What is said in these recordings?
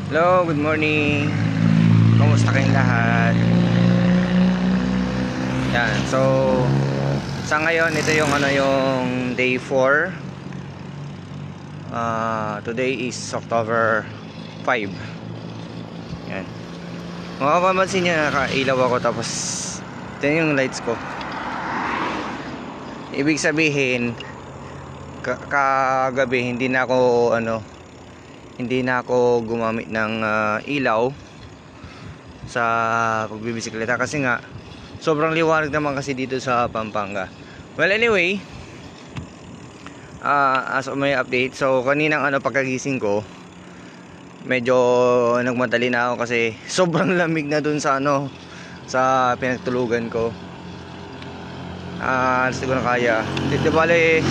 Hello, good morning. Kumusta kayong lahat? Yan. So, sa ngayon ito yung yung day 4. Today is October 5. Yan. Mapapansin niyo nakailaw ako tapos ito yung lights ko. Ibig sabihin kagabi hindi na ako gumamit ng ilaw sa pagbibisikleta kasi nga sobrang liwanag naman kasi dito sa Pampanga. Well, anyway, as of my update, so kaninang pagkagising ko, medyo nagmadali na ako kasi sobrang lamig na dun sa sa pinagtulugan ko. Siguro kaya. Di bale,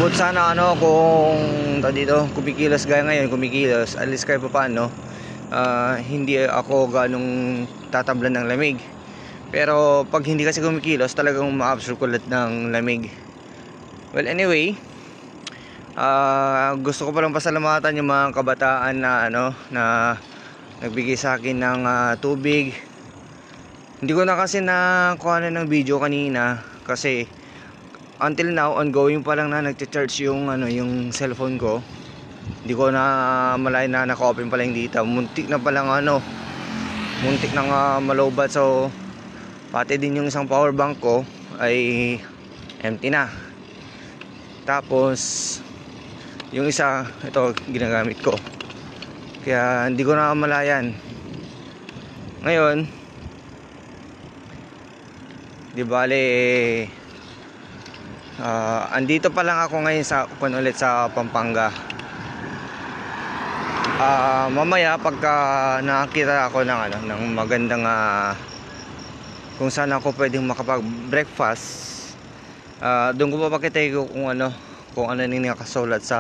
but sana kung dito kumikilos gaya ngayon, kumikilos at least kahit pa paano hindi ako ganong tatablan ng lamig. Pero pag hindi kasi kumikilos, talagang ma-absorb ko lahat ng lamig. Well, anyway, gusto ko palang pasalamatan yung mga kabataan na na nagbigay sa akin ng tubig. Hindi ko na kasi nakuha ng video kanina kasi until now ongoing pa lang na nagcha-charge yung cellphone ko. Hindi ko na malay na naka-open pa lang dito. Muntik na palang muntik na malobat. So pati din yung isang power bank ko ay empty na. Tapos yung isa, ito ginagamit ko. Kaya hindi ko na malayan. Ngayon, di bale andito pa lang ako ngayon sa ulit sa Pampanga. Mamaya pagka nakakita ako ng magandang kung saan ako pwedeng makapag-breakfast, doon ko papakita ko kung ano yung nakasulat sa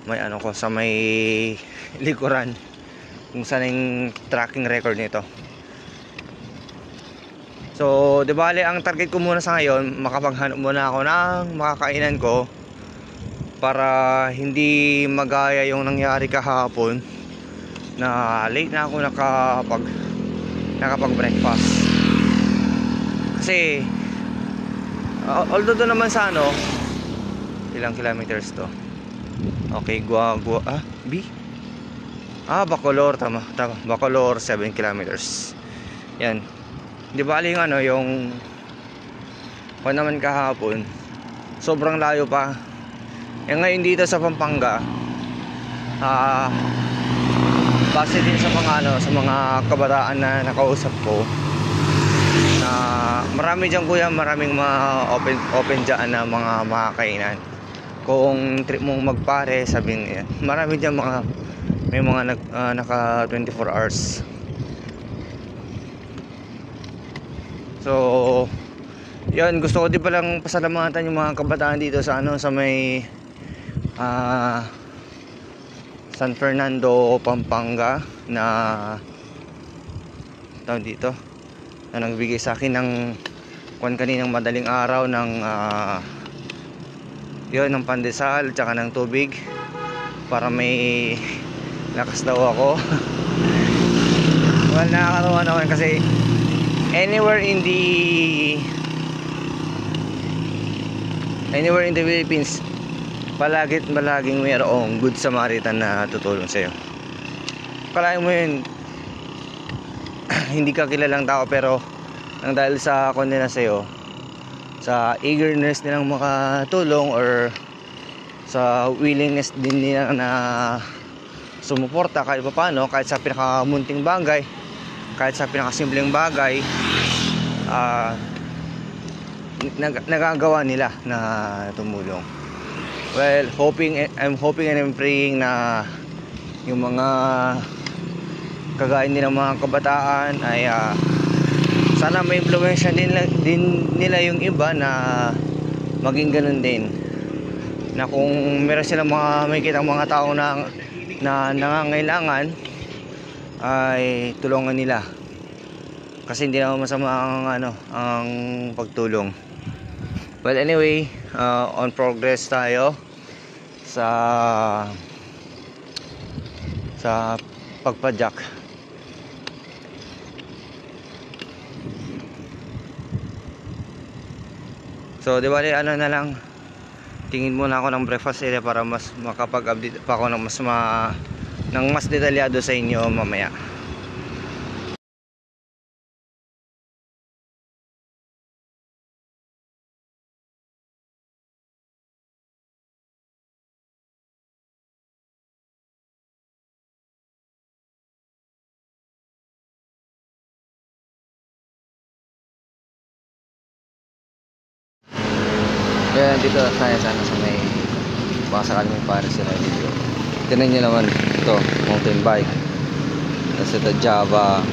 may ko sa may likuran, kung saan yung tracking record nito. So, di bale, ang target ko muna sa ngayon, makapaghanap muna ako ng makakainan ko para hindi magaya yung nangyari kahapon na late na ako nakapag-breakfast. Kasi although doon naman sa ilang kilometers to? Okay, Bacolor, tama. Bacolor, 7 kilometers. Yan. Di ba yung kung naman kahapon sobrang layo pa. Ngayon dito sa Pampanga, base din sa mga kabataan na nakausap ko, na marami diyan kuya, maraming mga open diyan na mga makakainan. Kung trip mong magpare, sabihin yan, marami diyan may mga naka 24 hours. So, yan, gusto ko din palang pasalamatan yung mga kabataan dito sa sa may San Fernando, Pampanga na tawag dito, na nagbigay sa akin ng kaninang madaling araw ng ng pandesal tsaka ng tubig para may lakas daw ako. Well, nakakatawa naman kasi anywhere in the Philippines, palaging mayroong good Samaritan na tutulong sa'yo. Kalahin mo yun, hindi ka kilalang tao, pero nang dahil sa nila sa'yo, sa eagerness nilang makatulong or sa willingness din nila na sumuporta kahit pa paano, kahit sa pinakamunting bagay, kahit sa pinakasimpleng bagay, nagagawa nila na tumulong. Well, I'm hoping and I'm praying na yung mga kagaya nilang mga kabataan ay sana may impluwensya din nila yung iba na maging ganun din, na kung meron silang may kitang mga tao na nangangailangan ay tulungan nila, kasi hindi naman masama ang pagtulong. Well, anyway, on progress tayo sa sa pagpa-jack. So di ba ano na lang, tingin muna ako ng breakfast area para mas makapag-update pa ako ng mas detalyado sa inyo mamaya. Kaya dito tayo sana sa may baka sakali may pares sila dito. Tinan nyo naman ito, mountain bike. Tapos ito Java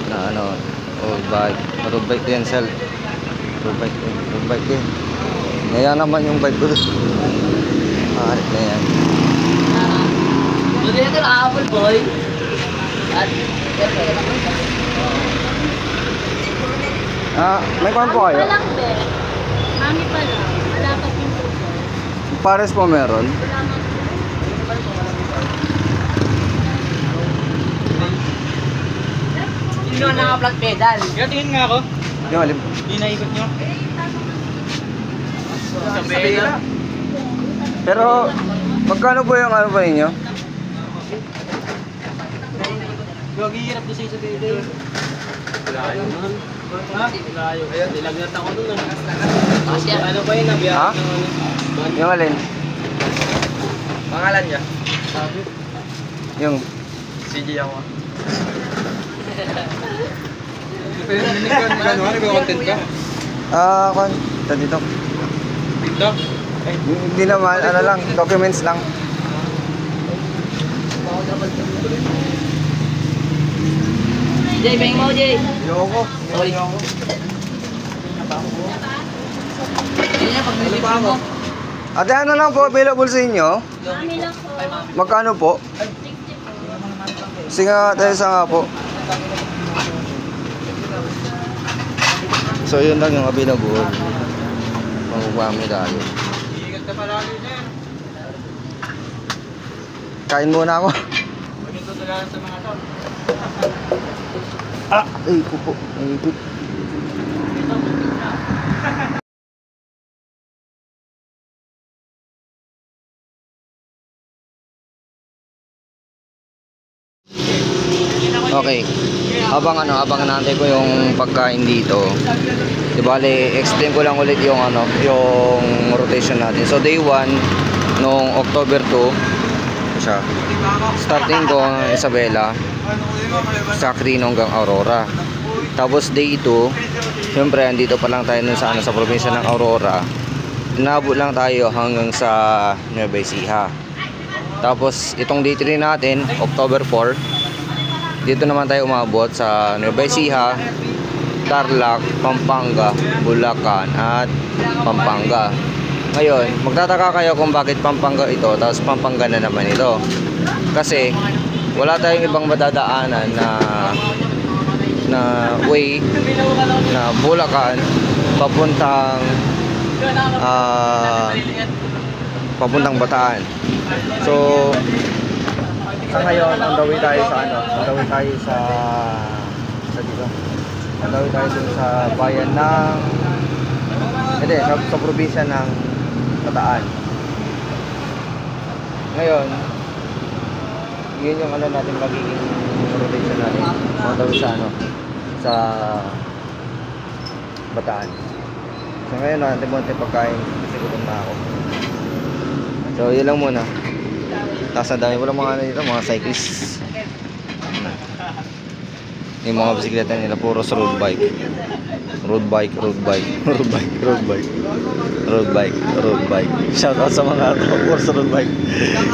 na ano, old bike. Road bike din, road bike din. Ngayon naman yung bike ko. Maarit na yan. Doon ito na Apple boy. At may kwan po kayo? Walang be. Mami pa lang. Wala pa pintuan. Pares po meron. Wala man. sino naka-flat pedal? Tingin nga ako. Yung alim. Hindi naikot nyo. Sabi na. Pero magkano po yung ano pa ninyo? Gagihirap doon sa pedal. Layo naman. Ha? Layo. Ayan, nilagnat ako doon. Ano pa yun? Ha? Yung alin? Pangalan niya? Yung CJ ako. Nag-content ka? kwan, ito dito. TikTok? Hindi naman, ano lang, documents lang. Jay, bang mo Jay. Yoko. Sorry. Yan yan, pag nilipin mo. Ate, ano lang po available sa inyo? Mami lang po. Magkano po? 60 po. Sige nga, tayo sa nga po. So yun lang yung available. Mamupami tayo. Iigat ka palagi dyan. Kain muna ako. Pagkutularan sa mga to. Ay, pupo. Ay, pupo. Okay. Habang naantay ko yung pagkain dito. Di bale, explain ko lang ulit yung yung rotation natin. So day 1 nung October 2 siya. Starting ko ng Isabela, sa Crino hanggang Aurora. Tapos day 2, syempre andito pa lang tayo sa probinsya ng Aurora. Inabot lang tayo hanggang sa Nueva Ecija. Tapos itong day 3 natin, October 4, dito naman tayo umabot sa Nueva Ecija, Tarlac, Pampanga, Bulacan at Pampanga. Ngayon, magtataka kayo kung bakit Pampanga ito, tapos Pampanga na naman ito. Kasi wala tayong ibang madadaanan na way na Bulacan papuntang Bataan. So sa ngayon, ang dawi tayo sa dito. Ang dawi tayo dun sa bayan ng sa probinsya ng Bataan. Ngayon, yun yung natin magiging rotation natin. Ang dawi sa Bataan. So ngayon, natin mo pagkain kasi gutom na ako. So yun lang muna. Tapos na dami, walang mga dito, mga cyclists. Yung mga bisikleta nila, puro road bike. Road bike. Shout out sa mga puro road bike.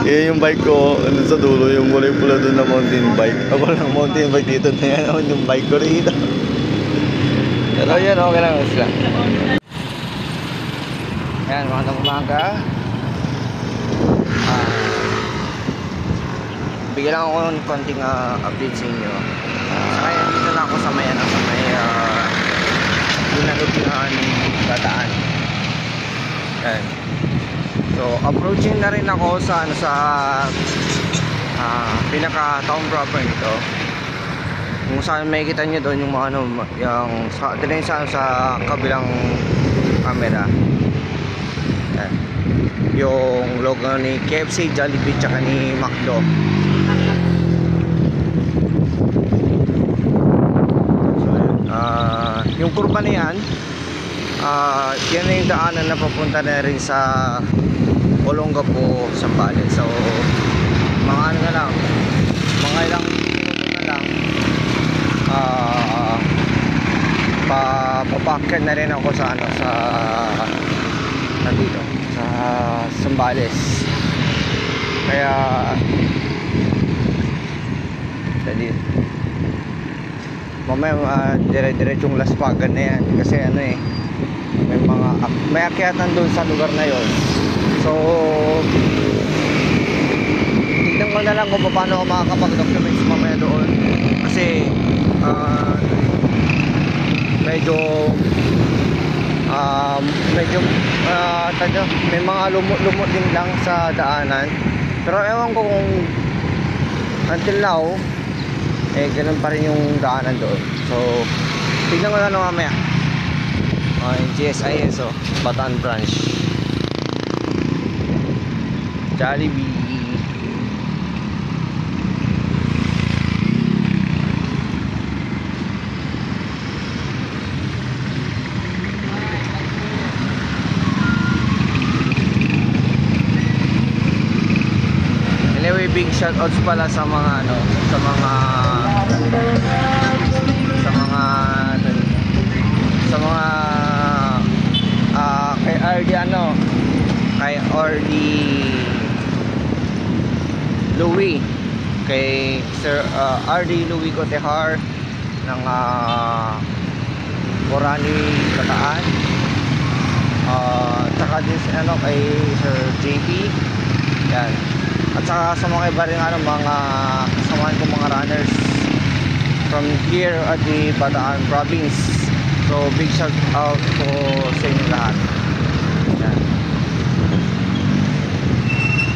Yun yung bike ko, sa dulo, yung kulay pula doon na mountain bike. Ako lang mountain bike dito na yan, yung bike ko rito. Pero yan, okay lang sila. Yan, magandang umaga. Bigyan lang ako ng konting update sa inyo. Kaya dito na ako sa may Dinalupihan Bataan. Yan. So approaching na rin ako sa pinaka town proper nito. Kung saan makikita nyo doon yung mga ano, yung sa kabilang camera. Yan. Yung logo ni KFC, Jollibee, tsaka ni McDo. So, yung kurba na yan, yan na yung daanan na papunta na rin sa Olongapo, Zambales. So mga ano na lang, mga ilang minuto na lang, papapakyan na rin ako sa ano, sa nandito sa Zambales. Kaya dali mamaya dire-diretsong Laspagan na yan kasi ano eh, may akyatan doon sa lugar na yon. So tignan ko na lang kung paano ako makakapag-document mamaya doon kasi medyo may mga lumot din lang sa daanan, pero ewan ko kung until now eh ganun pa rin yung daanan doon. So tignan ko na lang mamaya. GSIS, Bataan branch, Jollibee. Anyway, big shoutouts pala sa mga ano, sa mga kay RD ano, kay RD Louie, kay Sir RD Louie Cotehar ng Morani, Bataan, tsaka din si ano, kay Sir JP yan, at saka sa mga iba rin ano, mga kasamahan ko mga runners from here at the Bataan province. So big shout out po sa inyo lahat. Yan.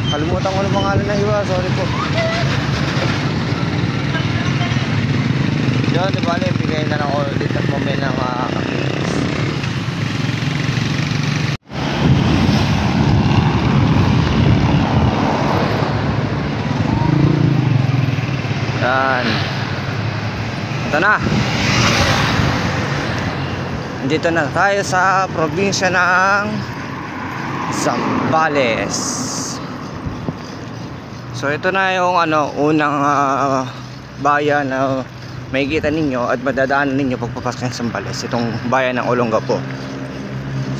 Kalimutan ko ng pangalan ng iba, sorry po. Yan, di bale, bigay na lang ulit at moment ng kakilinis. Yan. Ito na. Dito na tayo sa probinsya ng Zambales. So ito na yung ano, unang bayan na makikita ninyo at madadaanan ninyo pagpapasok ng Zambales, itong bayan ng Olongapo.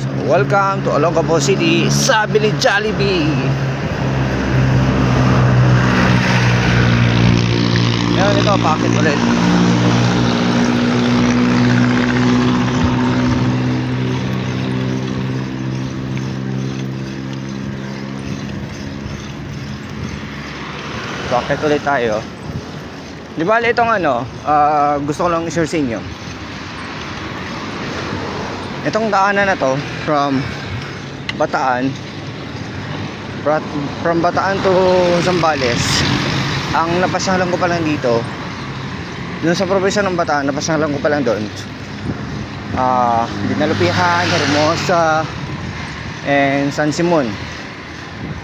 So welcome to Olongapo City, sabi ni Jollibee. Yan, ito, pakit ulit. Bakit ulit tayo? Di ba itong ano, gusto ko lang i-share sa inyo. Itong daanan na to from Bataan, to Zambales. Ang napasyalan ko pa lang dito, dun sa probinsya ng Bataan, napasyalan ko pa lang doon. Dinalupihan, Hermosa, and San Simon.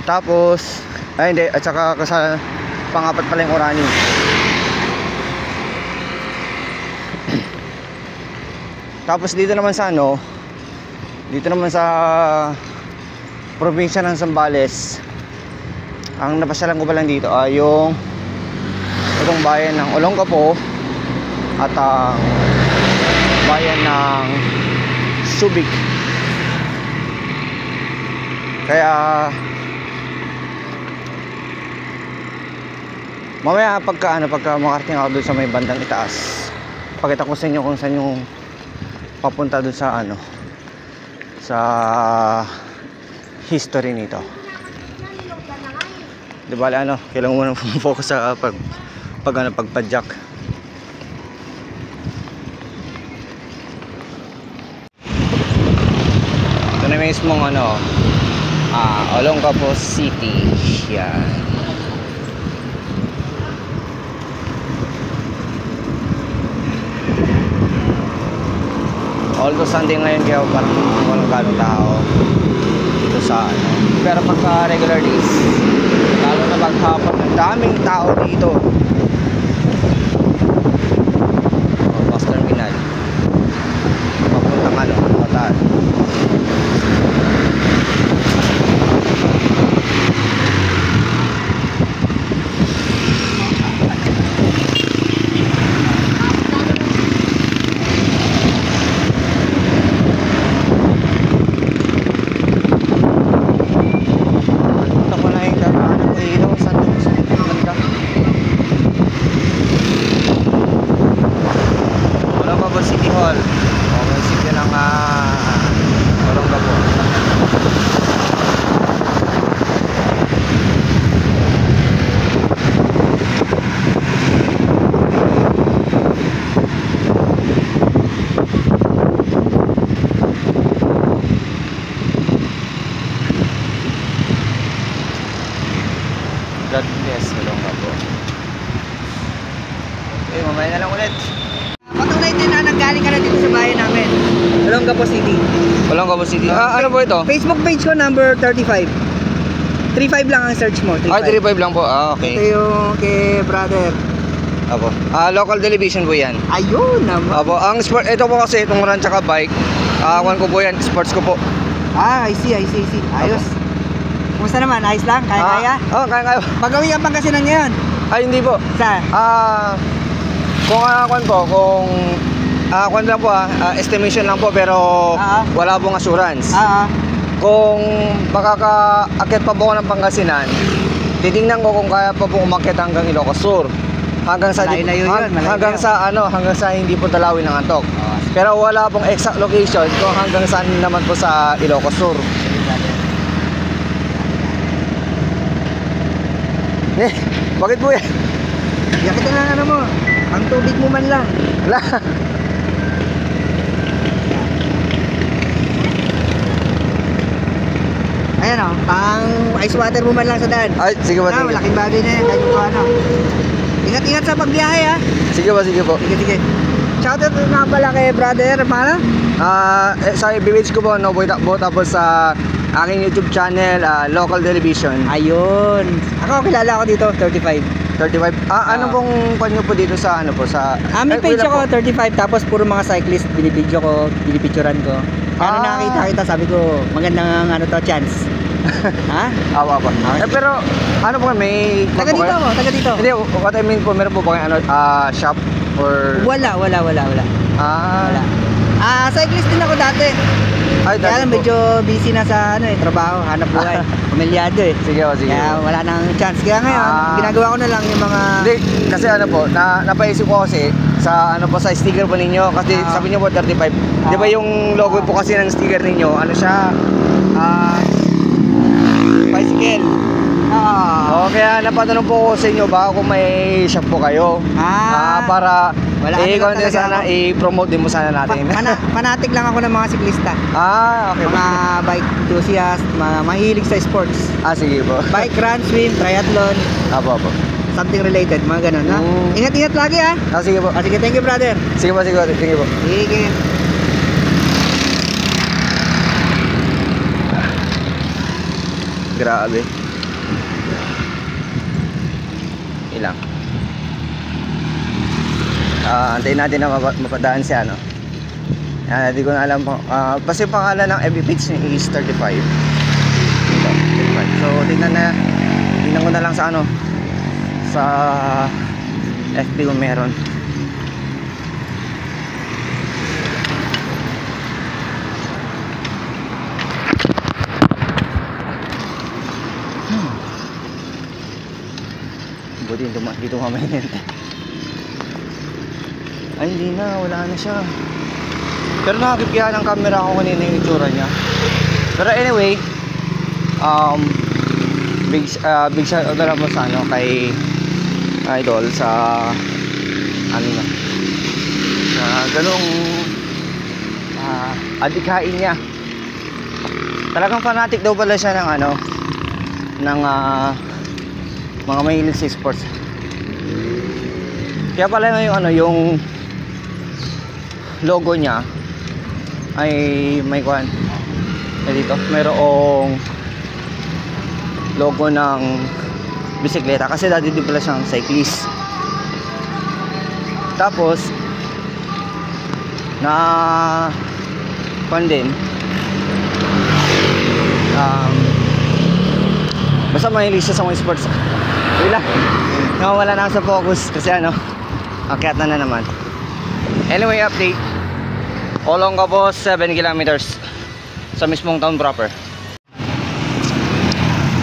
Tapos, ay hindi, at saka pangapat pala yung Orani. Tapos dito naman sa ano, dito naman sa probinsya ng Zambales, ang napasyalan ko pa lang dito ay yung itong bayan ng Olongapo at ang bayan ng Subic. Kaya mamaya pagka makarating ako doon sa may bandang itaas, pakita ko sa inyo kung saan yung papunta doon sa ano, sa history nito. Di ba ano, kailangan mo nang focus sa pagpadyak. Ito na mismong ano, Olongapo City. Yan. Although Sunday ngayon kaya parang walang ganong tao dito sa ano. Pero pagka regular days, lalo na maghapon, ang daming tao dito. Bus terminal. Papuntang ano, Bataan. City Hall. Owen City ng Olongapo. God bless Olongapo. Okay, mamaya na lang ulit. Patunay din na nanggaling ka na dito sa bayan namin. Olongapo City. Olongapo City. Ano po ito? Facebook page ko number 35. 35 lang ang search mo. 35. Ay, 35 lang po. Ah, Ito okay. yung kay brother. Apo. Local television po yan. Ayun naman. Apo. Ang sport, ito po kasi itong run tsaka bike. Kuhan ko po yan. Sports ko po. I see. Ayos. Kumusta naman? Ayos lang? Kaya-kaya? Oo, kaya. Pag-uwi ka Pangasinan ngayon? Ay, hindi po. Saan? Kung kuhan po, kung kuhan lang po estimation lang po pero wala pong assurance. Kung makakaakit pa po ako ng Pangasinan, titingnan ko kung kaya pa po umakyat hanggang Ilocos Sur. Hanggang sa Malayo yun, malayo hanggang yun. sa hanggang sa hindi po Dalawin ng Antok. Pero wala pong exact location kung hanggang saan naman po sa Ilocos Sur. Bakit po yan? Yakit na lang ano mo. Ang tubig mo man lang. Wala. Ayan o, pang ice water mo man lang sa daan. Ay, sige po, sige. Malaking bagay na yan, kahit kung ano. Ingat-ingat sa pagbiyahe ha. Sige po. Sige. Shoutout na pala kay brother, paano? Sa ibibits ko po, no, tapos sa aking YouTube channel, Local Television. Ayun. Ako, kilala ako dito, 35. 35. Ano pong panyo po dito sa ano po sa May page wala ako, po. 35, tapos puro mga cyclist, binibidyo ko, binipicturan ko. Kaya nakakita kita, sabi ko, magandang ano to, chance. Ha? Awa po. Pero ano po may Taga dito ako, taga dito. Hindi, what I mean po, meron po ba kayong ano shop or Wala. Wala. Cyclist din ako dati. Ay, Kaya lang po. medyo busy na sa trabaho, hanap buhay. Pamilyado eh. Sige po. Kaya wala nang chance. Kaya ngayon, ginagawa ko na lang yung mga... Hindi, kasi ano po, napaisip ko kasi sa ano po sa sticker po ninyo kasi sabi niyo po 35. Di ba yung logo po kasi ng sticker ninyo, ano siya? Bicycle. Kaya napatanong po ko sa inyo baka kung may shop po kayo. Para wala kami lang talaga sana ako. i-promote din mo sana natin. Fanatic lang ako ng mga siklista. Okay. Mga bike enthusiast, mga mahilig sa sports. Sige po. Bike, run, swim, triathlon, Apo. something related, mga ganun. Ha? Ingat-ingat lagi ha. Sige po. Sige, thank you brother. Sige po. Sige po. Sige. Grabe. Ilang. Antayin natin na mapadaan siya, no? Hindi ko na alam po. Basta yung pangalan ng FB page niya is 35. Ito, 35. So, tingnan ko na lang sa ano. Sa FB kung meron. Buti dito mamainit. Ay, hindi na, wala na siya. Pero nakakip kaya ng camera ko kanina yung itsura niya. Pero anyway, big shout out na lang po sa ano, kay Idol sa ano na, sa ganong adikain niya. Talagang fanatic daw pala siya ng ano, ng mga mahilig sa sports. Kaya pala yung ano, yung logo niya ay may kuhan. Dito, mayroong logo ng bisikleta kasi dati din pala siyang cyclist. Tapos na kuhan din, basta mahilig siya sa mga sports. Wala, nawawala na sa focus kasi ano, akyat na naman. Anyway, update. Olongapo 7 kilometers sa mismong town proper.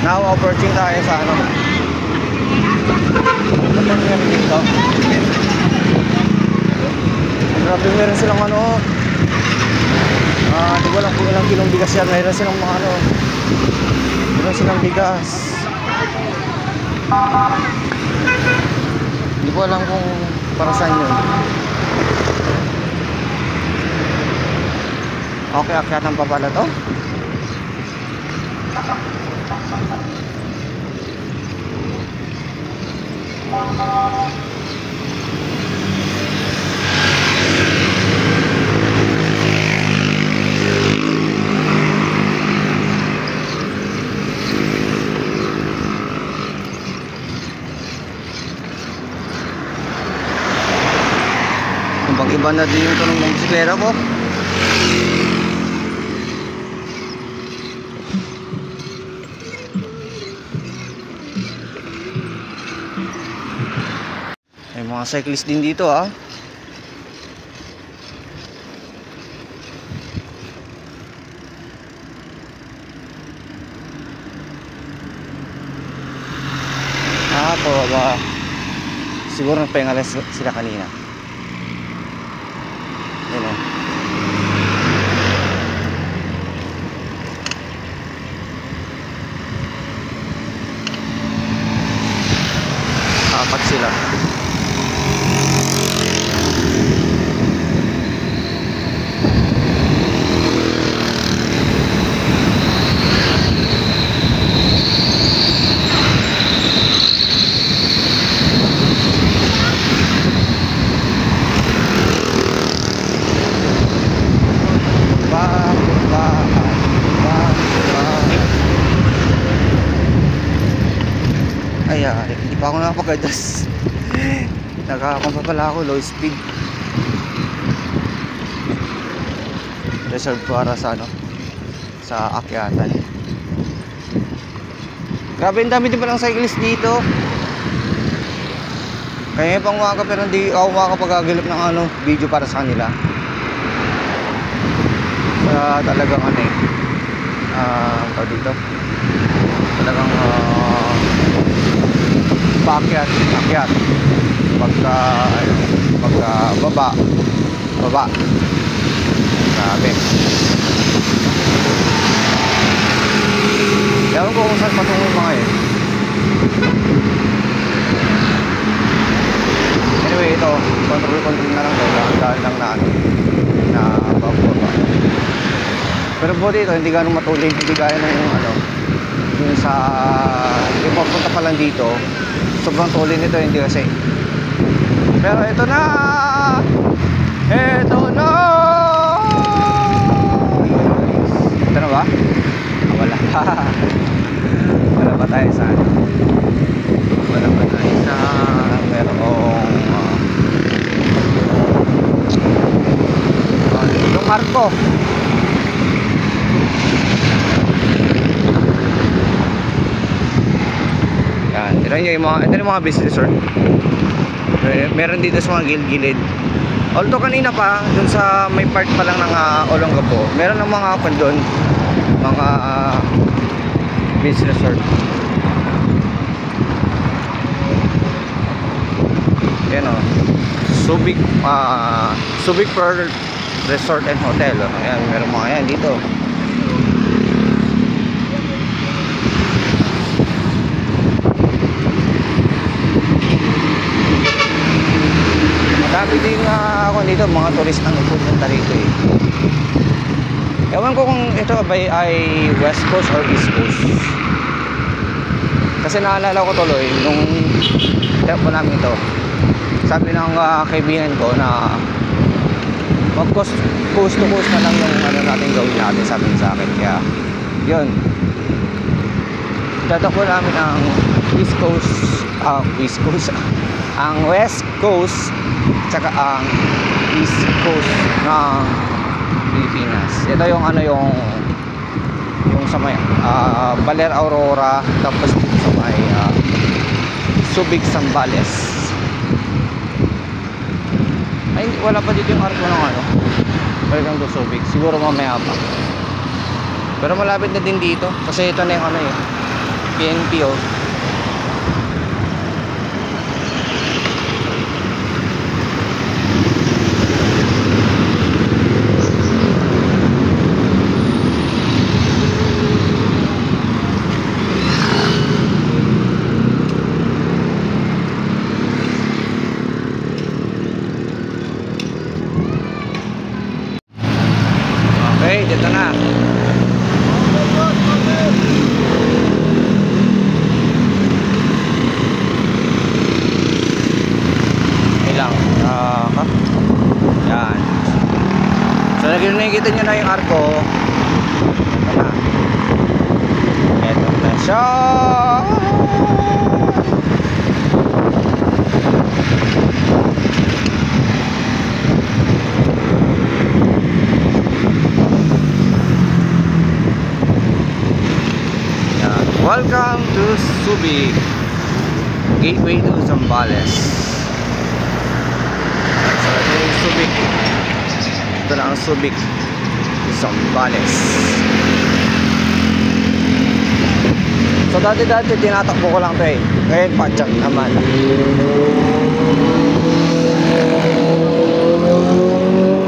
Now approaching tayo sa ano, ano meron dito? Grabe, meron silang ano, di ko alam kung ilang kilong bigas yan. Meron silang mga ano, meron silang bigas. Hindi ko alam kung para saan yun. Okay, akyatan pa pala to. Iba na din yung tunog ng bisikleta ko. May mga cyclist din dito ah. Ba, siguro nagpahinga sila kanina. Yun o. Apat sila. Hindi pa ako nakapag-adjust. Nakakampa pala ako, low speed. Reserve para sa ano, sa akyatan. Grabe, ang dami din palang cyclist dito. Kaya pang umaga pero hindi ako makakapag-agilap ng ano, video para sa kanila. Talagang ano eh, dito talagang paakyat, akyat. Pagka baba. Grabe. Ewan ko kung saan patungo mga yun. Anyway, ito, control na lang to. Dahil lang na ano, na bababa. Pero buti ito, hindi ganun matulin. Hindi gaya ng ano, yung sa yung papunta pa lang dito, sobrang tulin nito, hindi kasi. Pero ito na ito na ba? Wala wala pa tayo sa ano, wala pa tayo sa merong yung marko. Ito yung mga business resort. Meron dito sa mga gilid-gilid. Although kanina pa, dun sa may part pa lang ng Olongapo, meron ng mga pan doon, mga business resort. Yan o, Subic Pearl Resort and Hotel. Ayan, meron mga yan dito. Dami din ako dito, mga turistang nagpupunta rito eh. Ewan ko kung ito ay West Coast or East Coast. Kasi naalala ko tuloy nung tempo namin ito. Sabi ng kaibigan ko na Mag coast to coast na lang yung ano natin gawin natin, sabi niya sa akin. Kaya yun, tatakbo namin ang East Coast, ang West Coast tsaka ang East Coast ng Pilipinas. Ito yung ano, yung sa may Baler Aurora, tapos dito sa may Subic Zambales. Ay, wala pa dito yung arko ng ano, balikan to Subic, siguro mamaya pa. Pero malapit na din dito kasi ito na yung ano eh, PNP oh. Okay, dito na. Ilang yan. So nakikita nyo na yung arko. Ito na siya. Welcome to Subic, gateway to Zambales. So ito yung Subic. Ito na ang Subic, Zambales. So dati tinatakbo ko lang ito eh. Ngayon patsak naman.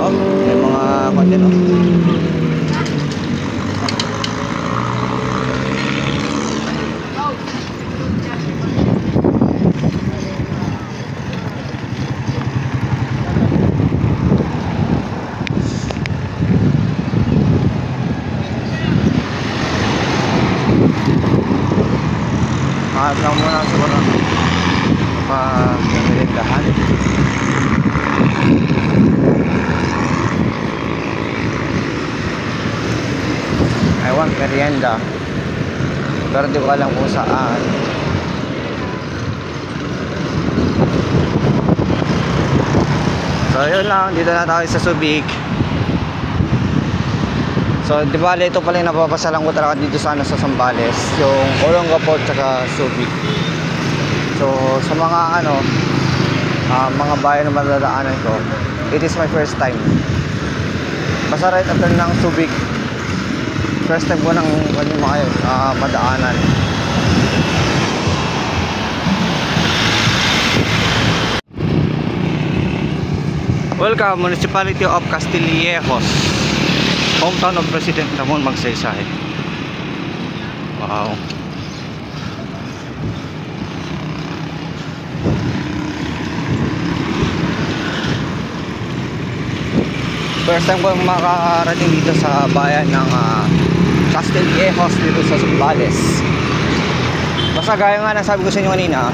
Oh, may mga konti no. Makas lang muna siguro pag-merindahan. I want merienda, pero di ko alam kung saan. So yun lang, dito na tayo sa Subic. So di ba ito pala yung napapasalang ko talaga dito sa Zambales, yung Olongapo tsaka Subic. So sa mga mga bayan na madadaanan ko, it is my first time. Basta right after ng Subic, first time ko nang madaanan. Welcome, Municipality of Castillejos, hometown of President Ramon Magsaysay. Wow. First time ko makarating dito sa bayan ng Castillejos dito sa Zambales. Basta gaya nga ng sabi ko sa inyo kanina,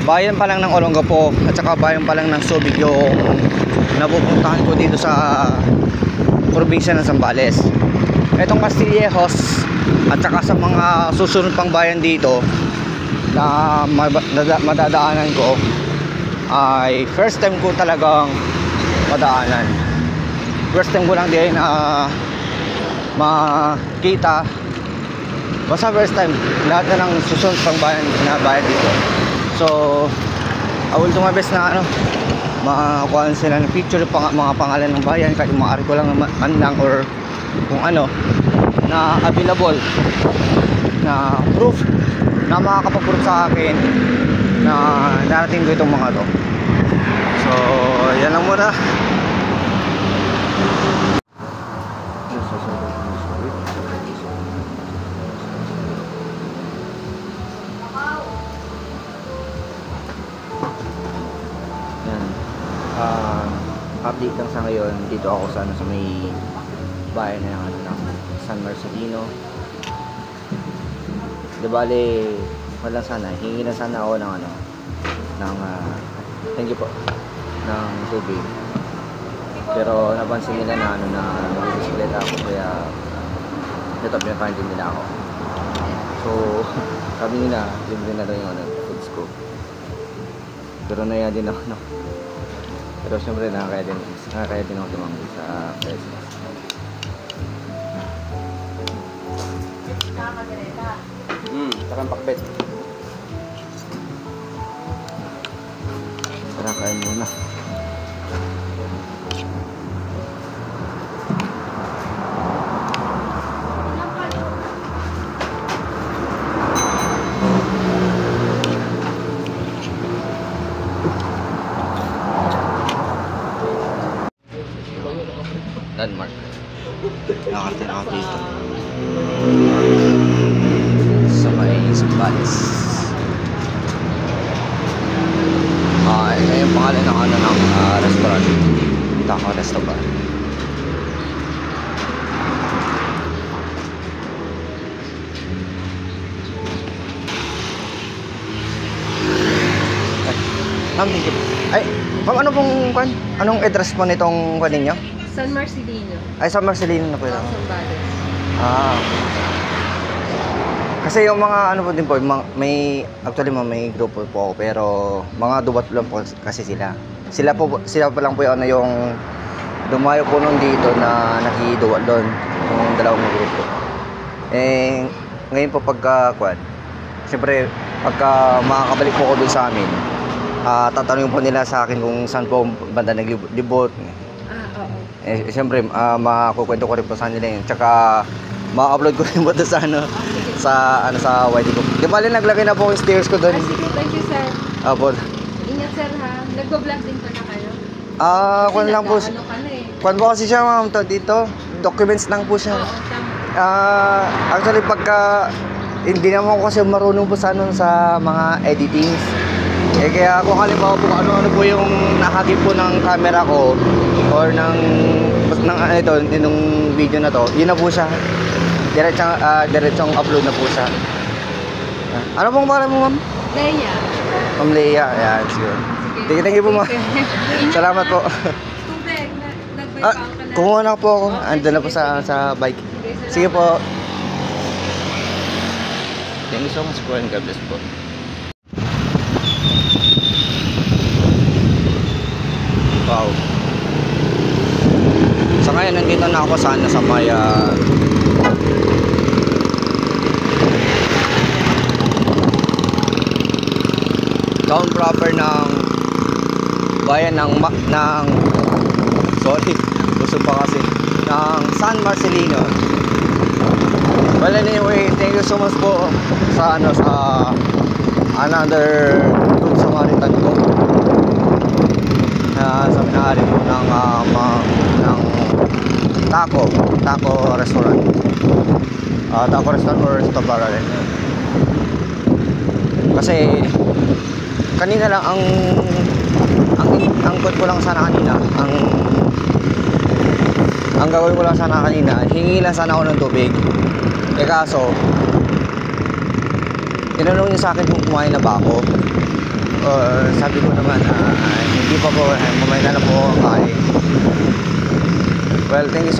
bayan pa lang ng Olongapo at saka bayan pa lang ng Subic yung napupuntahan ko dito sa probinsya ng Zambales. Etong Castillejos at saka sa mga susunod pang bayan dito na madadaanan ko ay first time ko talagang madaanan. First time ko lang din makita. Basta first time lahat na ng susunod pang bayan na bayan dito. So I will do my best na makakuha sila ng picture, mga pangalan ng bayan, kahit maaari ko lang man lang or kung ano na available na proof na makakapag-proof sa akin na narating ko itong mga to. So yan lang muna. Update lang sa ngayon, dito ako sa may bayan ng San Marcelino. Di bale, wala sana, hingi na sana ako ng thank you po, ng tubig. Pero napansin nila na ano na nag-bisikleta ako kaya ito pinakain din nila ako. So sabi nila libre na daw yung ano, foods ko. Pero naya din ako no. Pero syempre nakakaya din ako tumanggi sa Christmas. Takang pakbet. Tara, kain muna. Landmark. Nakarating ako dito. Sa may Sambales. Ito yung pangalan ng ano ng restaurant. Taco Restaurant. Ma'am, thank you. Ay, ma'am, ano pong kwan? Anong address po nitong kwan ninyo? San Marcelino. Ay, sa Marcelino na po yun. Sambales. Ah. Kasi yung mga ano po din po, may actually may grupo po ako pero mga duwat lang po kasi sila. Sila pa lang po yung ano yung dumayo po nung dito na nakiduwat doon yung dalawang grupo. Eh ngayon po pagka kwan, siyempre pagka makakabalik po ako doon sa amin, tatanungin po nila sa akin kung saan po banda naglibot. Oo. Eh siyempre makukwento ko rin po sa nila yun. Tsaka ma-upload ko rin po doon sa ano sa YT ko. Di ba naglagay na po yung stairs ko doon? Sige, thank you, sir. Apo. Ingat, sir, ha? Nagbo-vlog din pa na kayo? Kwan lang po. Ano ka na eh? Kwan po kasi siya ma'am to dito. Documents lang po siya. Oo, tama. Actually pagka hindi naman ko kasi marunong po sa ano sa mga editings. Eh kaya kung halimbawa po ano po yung nakagip po ng camera ko or ng itong video na to, yun na po siya. Diretsong upload na po siya. Ano pong pangalan mo, ma'am? Leia. Ma'am Leia. Ayan, siguro. Thank you po, ma'am. Salamat po. Tubig. Nag-bike Ah, ka na. kumuha na po ako. Andun na po sa bike. Sige po. Thank you so much po and God bless po. Wow. Sa ngayon, nandito na ako sa may town proper ng bayan ng sorry, gusto pa kasi ng San Marcelino. Well, anyway, thank you so much po sa another good Samaritan ko sa pinahari po ng Taco Restaurant. Taco Restaurant or Restaurant rin. Kasi kanina lang ang ko lang sana kanina, ang gagawin ko lang sana kanina, hingi lang sana ako ng tubig. Eh kaso tinanong niya sa akin kung kumain na ba ako. Sabi ko naman hindi pa po, kumain na lang po ako kain. Well, thank you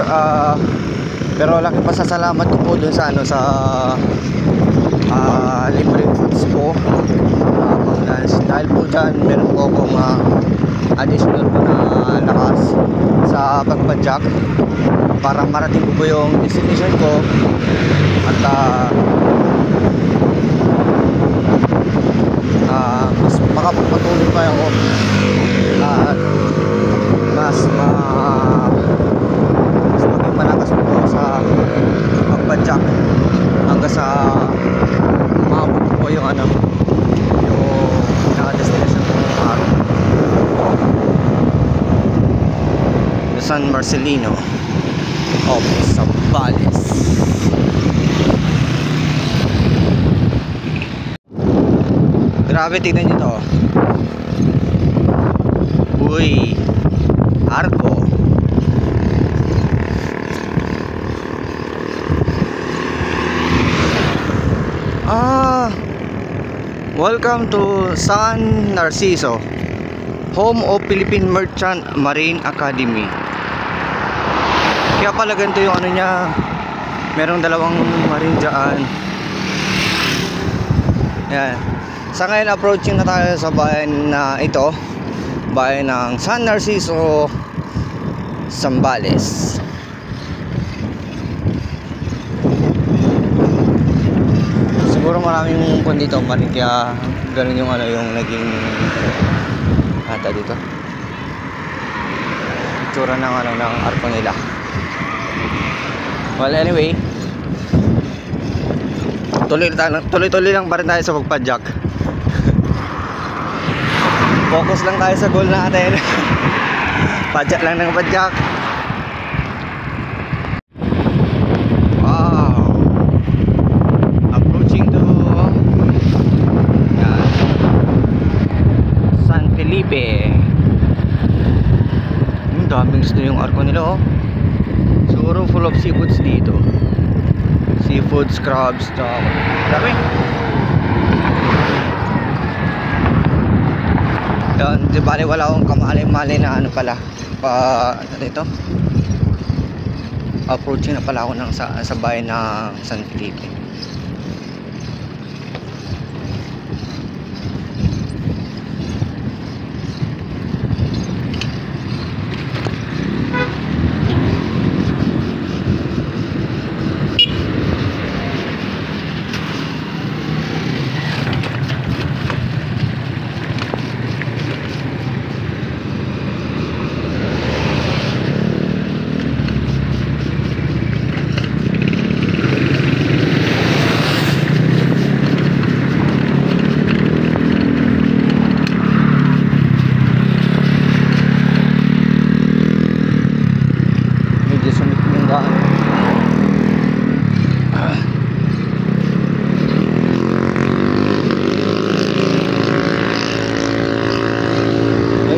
pero laki pasasalamat ko po dun sa libre foods ko dahil po dyan meron po akong additional po na lakas sa pagpadyak para marating po yung destination ko at mas makapagpatuloy pa ako at mas maging malakas po ako sa pagpadyak hanggang sa maabot po yung pinaka-destination ko ng araw. San Marcelino of Sambales. Grabe, tignan nyo to. Uy, arko. Welcome to San Narciso, home of Philippine Merchant Marine Academy. Kaya pala ganito yung ano niya. Merong dalawang marine dyan. Yan. Sa ngayon approaching na tayo sa bayan na ito. Bayan ng San Narciso, Zambales. Siguro maraming kung dito marine, kaya ganun yung ano yung naging ata dito. Itsura ng ano ng arko nila. Well, anyway, tuloy-tuloy lang pa rin tayo sa pagpadyak. Focus lang tayo sa goal natin. Padyak lang ng padyak. Wow, approaching to yan, San Felipe. Daming gusto yung arko nila, oh. Siguro full of seafoods dito. Seafoods, crabs, dami. Yan, di bali wala akong kamali-mali na ano pala. Ano dito? Approaching na pala ako ng sa bayan ng San Felipe.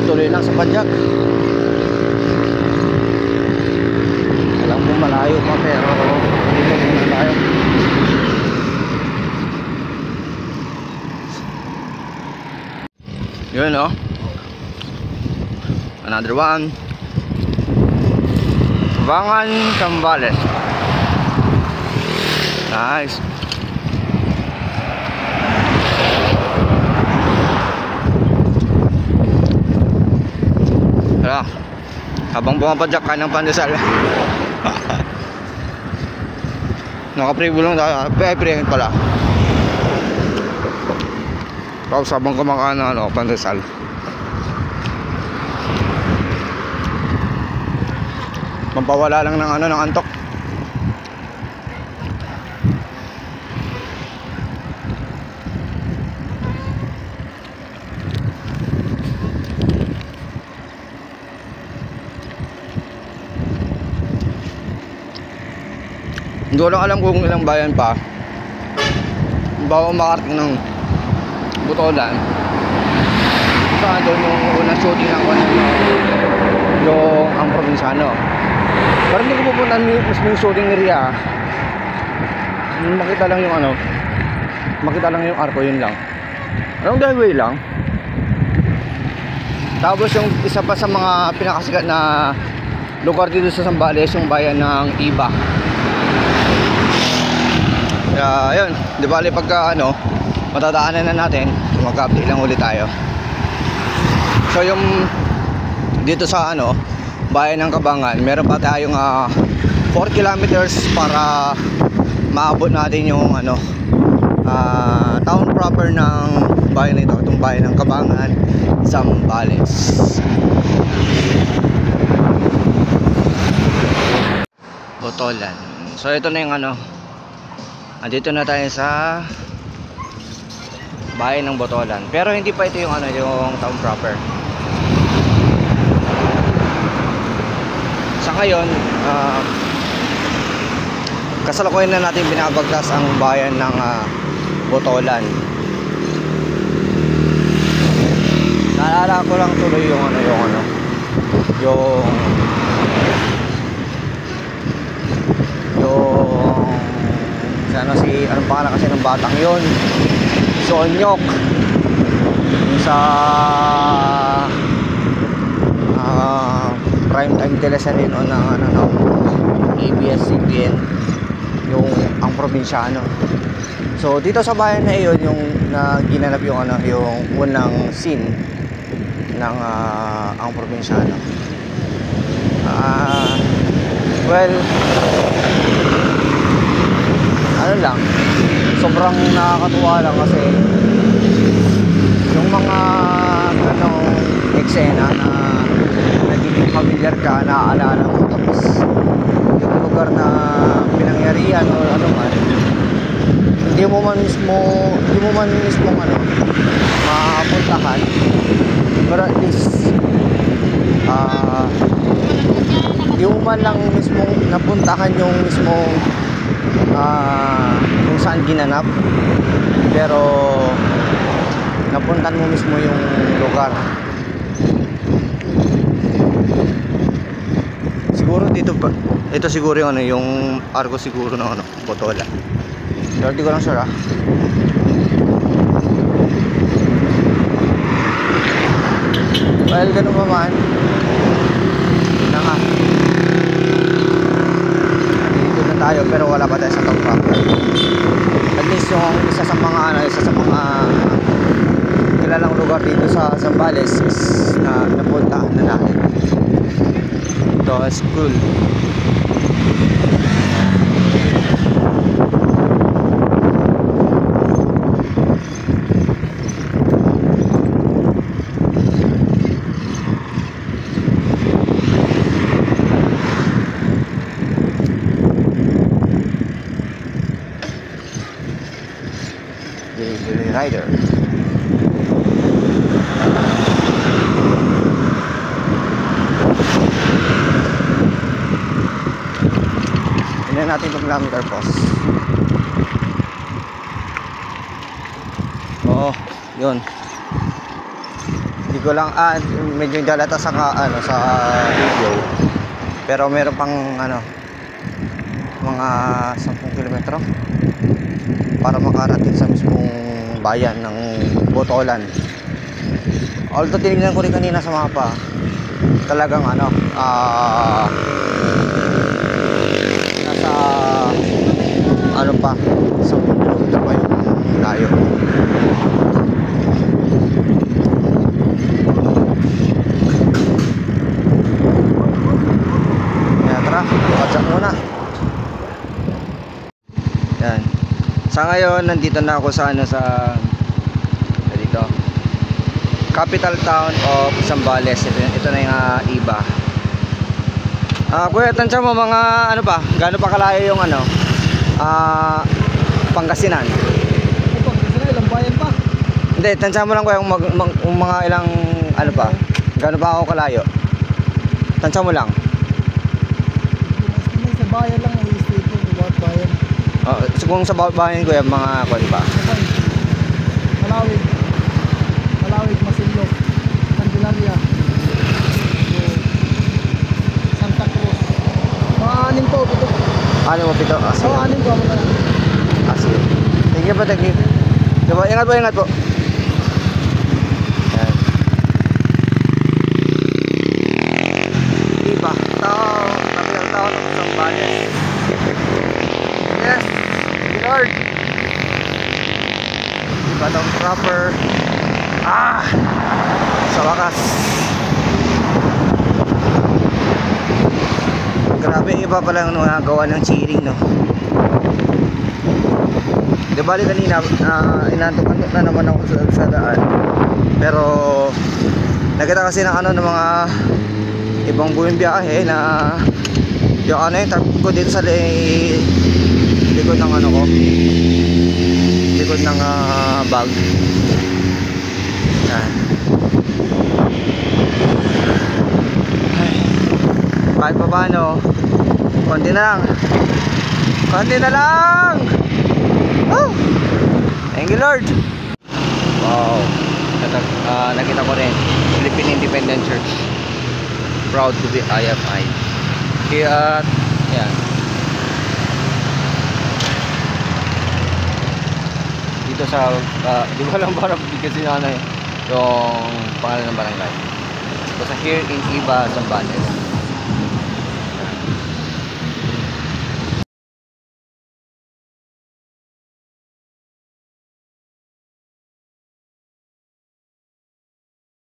Tuloy lang sa padyak. Alam mo malayo pa, pero hindi mo malayo. Yun, oh. Another one. Bangan, Zambales. Nice. Tara, habang bumapadyak ka ng pandesal. Naka-preview lang tayo. Pre-pre pala. Tapos habang kumakain ng ano, pandesal. Pampawala lang ng ano, ng antok. Hindi ko lang alam kung ilang bayan pa bago makarating ng Botolan. Saan doon yung unang shooting ng yung ang probinsyano. Pero hindi ko pupuntahan mismo yung shooting area. Makita lang yung ano, makita lang yung arko, yun lang. Anong highway lang. Tapos yung isa pa sa mga pinakasikat na lugar dito sa Zambales, yung bayan ng Iba. Kaya yun, di bali pagka ano, matadaanan na natin, mag-update lang ulit tayo. So yung dito sa ano, bayan ng Kabangan, meron pa tayong 4 kilometers para maabot natin yung ano, town proper ng bayan nito, itong bayan ng Kabangan, Zambales. Botolan. So ito na yung ano, andito na tayo sa bayan ng Botolan. Pero hindi pa ito yung ano, yung town proper. Sa ngayon, kasalukuyan na natin binabagtas ang bayan ng Botolan. Naalala ko lang tuloy yung ano, ano si anong pangalan kasi ng batang yon, si Onyok, yung sa prime time teleserye noon ng ano, ABS-CBN, yung ang probinsyano. So dito sa bayan na iyon yung na ginanap yung ano, yung unang scene ng ang probinsyano. Well, ano lang, sobrang nakakatuwa lang kasi yung mga ganong eksena na nagiging familiar ka, naaalala mo, tapos yung lugar na pinangyarihan o ano man, hindi mo man mismo ano, mapuntahan, pero at least hindi mo man lang mismo napuntahan yung mismong kung saan ginanap, pero napuntan mo mismo yung lugar. Siguro dito pa, ito siguro yung ano, yung arko siguro ng ano, Botola. Pero di ko lang sure Well, ganun pa man. Na nga. Dito na tayo pero wala pa tayo sa top rock. At least yung isa sa mga kilalang lugar dito sa Zambales is na napuntahan na natin. Ito is cool. The rider. Tingnan natin yung kilometer post. Oo, yun. Hindi ko lang medyo dalata sa sa video. Pero meron pang ano mga 10 kilometro para makarating sa mismong bayan ng Botolan. Although tinignan ko rin kanina sa mapa, talagang ano, nasa ano pa, 10 kilometro pa yung layo. Kaya tara, watch muna. Yan. Sa ngayon, nandito na ako sa dito, capital town of Zambales. Ito na yung iba. Kuya, tansya mo mga ano pa? Gaano pa kalayo yung ano? Pangasinan? Pangasinan, ilang bayan pa? Hindi, tansya mo lang kuya kung mga ilang ano pa? Gaano pa ako kalayo? Tansya mo lang. Sa bayan lang, i-state mo, bawat bayan. So kung sa bawat bayan kuya, mga kuwan pa? Malawig, Masinloc, Candelaria, Santa Cruz. Mga 6 po, 7. 6 o 7? Sige. 6 po. Sige. Thank you po, thank you. Diba, ingat po. Yan. Diba? Capital town of Zambales. Yes, Lord. Diba itong proper. Sa wakas. Grabe, iba pala yung nagawa ng cheering, no? Di bali kanina, inantok-antok na naman ako sa daan. Pero nakita kasi ng ng mga ibang buwing biyahe na yung yung tag ko dito sa likod ng likod ng bag. Yan. Kahit pa paano, konti na lang. Oh, thank you Lord. Wow, nakita ko rin Philippine Independent Church, proud to be IFI. Kaya yan, dito sa di ba lang parang kasi yung pangalan ng barangay. Basta here in Iba, Zambales.